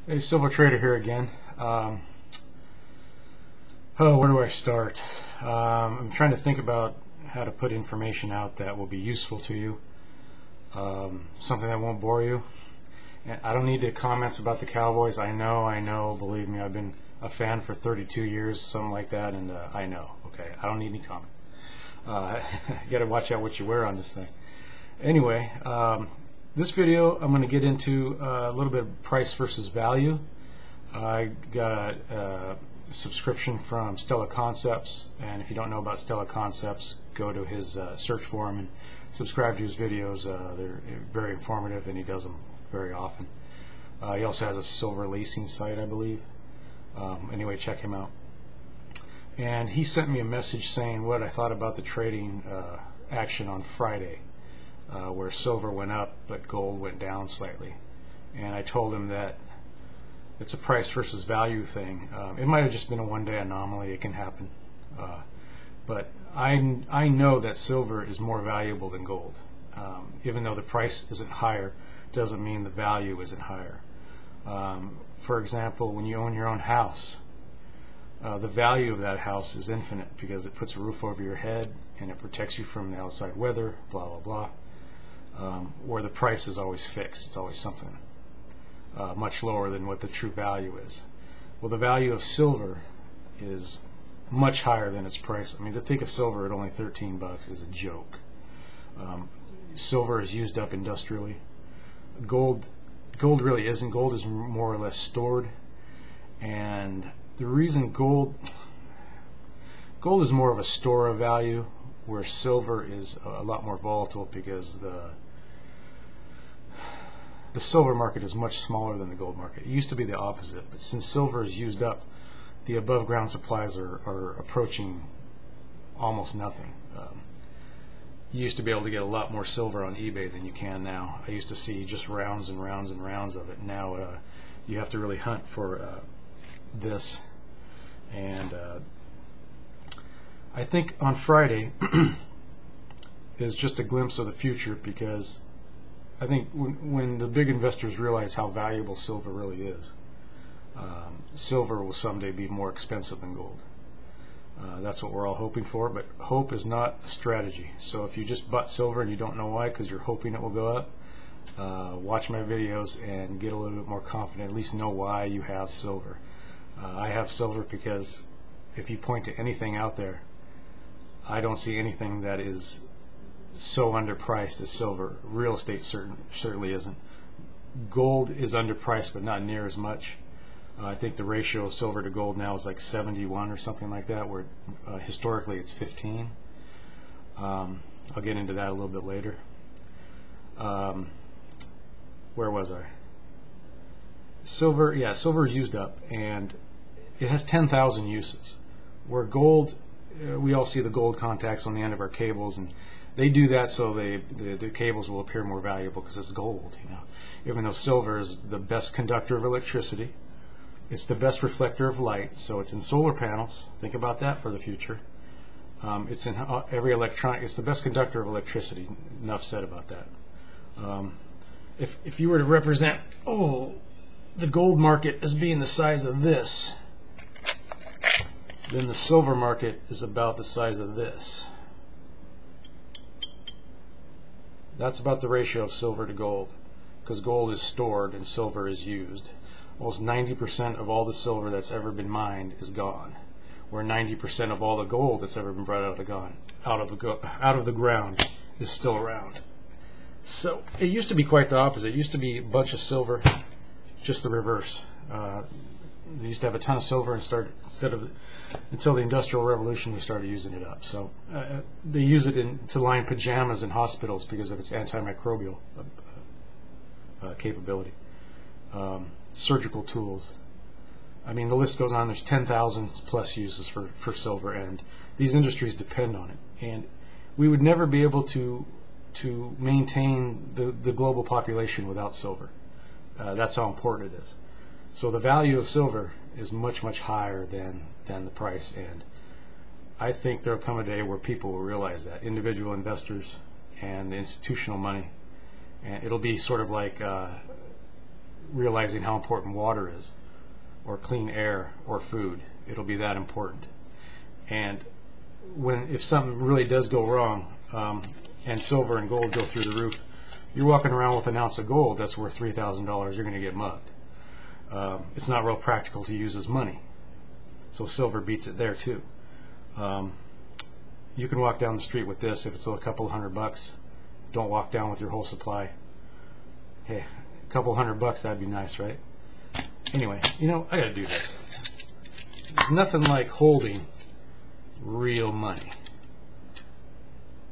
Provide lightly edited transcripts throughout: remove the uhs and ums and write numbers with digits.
Hey, Silver Trader here again. Where do I start? I'm trying to think about how to put information out that will be useful to you, something that won't bore you. And I don't need the comments about the Cowboys. I know, believe me, I've been a fan for 32 years, something like that, and I know, okay? I don't need any comments. You gotta watch out what you wear on this thing. Anyway, this video I'm going to get into a little bit of price versus value. I got a subscription from Stellar Concepts, and if you don't know about Stellar Concepts, go to his search for him and subscribe to his videos. They're very informative, and he does them very often. He also has a silver leasing site, I believe. Anyway, check him out. And he sent me a message saying what I thought about the trading action on Friday, where silver went up but gold went down slightly. And I told him that it's a price versus value thing. It might have just been a one-day anomaly. It can happen. But I know that silver is more valuable than gold. Even though the price isn't higher, doesn't mean the value isn't higher. For example, when you own your own house, the value of that house is infinite because it puts a roof over your head and it protects you from the outside weather, blah, blah, blah. Where the price is always fixed. It's always something much lower than what the true value is. Well, the value of silver is much higher than its price. I mean, to think of silver at only 13 bucks is a joke. Silver is used up industrially. Gold really isn't. Gold is more or less stored, and the reason gold is more of a store of value, where silver is a lot more volatile because the silver market is much smaller than the gold market. It used to be the opposite, but since silver is used up, the above ground supplies are approaching almost nothing. You used to be able to get a lot more silver on eBay than you can now. I used to see just rounds and rounds and rounds of it. Now you have to really hunt for this. And I think on Friday is just a glimpse of the future, because I think when the big investors realize how valuable silver really is, silver will someday be more expensive than gold. That's what we're all hoping for, but hope is not a strategy. So if you just bought silver and you don't know why because you're hoping it will go up, watch my videos and get a little bit more confident, at least know why you have silver. I have silver because if you point to anything out there, I don't see anything that is so underpriced as silver. Real estate certainly isn't. Gold is underpriced, but not near as much. I think the ratio of silver to gold now is like 71 or something like that, where historically it's 15. I'll get into that a little bit later. Where was I? Silver, yeah, silver is used up, and it has 10,000 uses. Where gold, we all see the gold contacts on the end of our cables, and they do that so the cables will appear more valuable because it's gold. You know, even though silver is the best conductor of electricity, it's the best reflector of light. So it's in solar panels. Think about that for the future. It's in every electronic. It's the best conductor of electricity. Enough said about that. If you were to represent the gold market as being the size of this, then the silver market is about the size of this. That's about the ratio of silver to gold, because gold is stored and silver is used. Almost 90% of all the silver that's ever been mined is gone, where 90% of all the gold that's ever been brought out of the ground is still around. So it used to be quite the opposite. It used to be a bunch of silver, just the reverse. They used to have a ton of silver until the Industrial Revolution we started using it up. So they use it to line pajamas in hospitals because of its antimicrobial capability. Surgical tools. I mean, the list goes on. There's 10,000 plus uses for silver, and these industries depend on it. And we would never be able to maintain the global population without silver. That's how important it is. So the value of silver is much, much higher than the price, and I think there will come a day where people will realize that, individual investors and the institutional money, and it'll be sort of like realizing how important water is, or clean air, or food. It'll be that important. And if something really does go wrong, and silver and gold go through the roof, you're walking around with an ounce of gold that's worth $3,000, you're going to get mugged. It's not real practical to use as money. So silver beats it there too. You can walk down the street with this if it's a couple $100. Don't walk down with your whole supply. Hey, a couple $100, that'd be nice, right? Anyway, you know, I gotta do this. There's nothing like holding real money.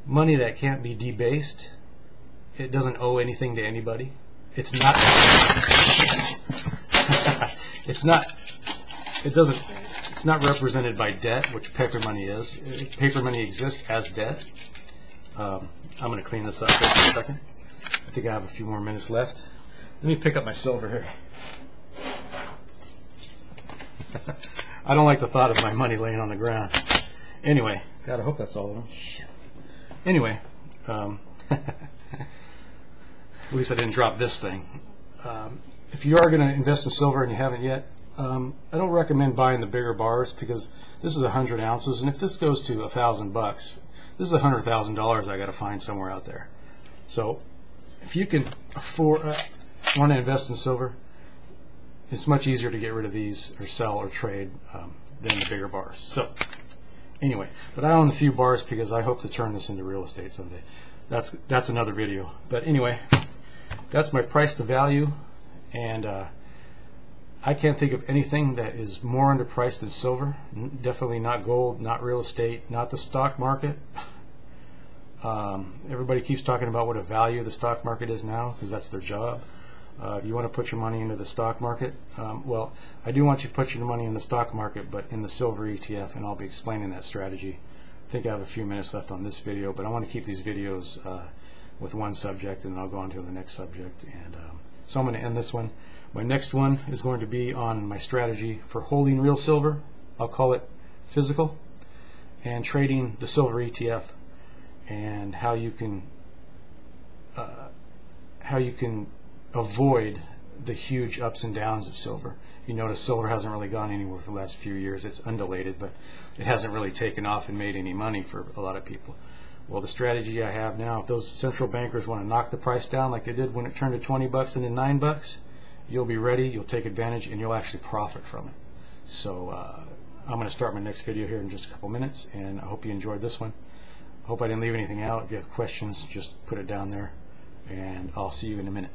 Money that can't be debased. It doesn't owe anything to anybody. It's not. It's not represented by debt, which paper money is. Paper money exists as debt. I'm going to clean this up for a second. I think I have a few more minutes left. Let me pick up my silver here. I don't like the thought of my money laying on the ground. Anyway, God, I hope that's all of them. Shit. Anyway, at least I didn't drop this thing. If you are going to invest in silver and you haven't yet, I don't recommend buying the bigger bars, because this is 100 ounces, and if this goes to $1,000, this is $100,000 I got to find somewhere out there. So if you can want to invest in silver, it's much easier to get rid of these or sell or trade than the bigger bars. So anyway, but I own a few bars because I hope to turn this into real estate someday. That's another video. But anyway, that's my price to value, and I can't think of anything that is more underpriced than silver. Definitely not gold, not real estate, not the stock market. Everybody keeps talking about what a value the stock market is now, because that's their job. If you want to put your money into the stock market, well, I do want you to put your money in the stock market, but in the silver ETF, and I'll be explaining that strategy. I think I have a few minutes left on this video, but I want to keep these videos with one subject, and then I'll go on to the next subject. And so I'm going to end this one. My next one is going to be on my strategy for holding real silver. I'll call it physical, and trading the silver ETF, and how you can avoid the huge ups and downs of silver. You notice silver hasn't really gone anywhere for the last few years. It's undulated, but it hasn't really taken off and made any money for a lot of people. Well, the strategy I have now, if those central bankers want to knock the price down like they did when it turned to $20 and then $9, you'll be ready, you'll take advantage, and you'll actually profit from it. So I'm going to start my next video here in just a couple minutes, and I hope you enjoyed this one. I hope I didn't leave anything out. If you have questions, just put it down there, and I'll see you in a minute.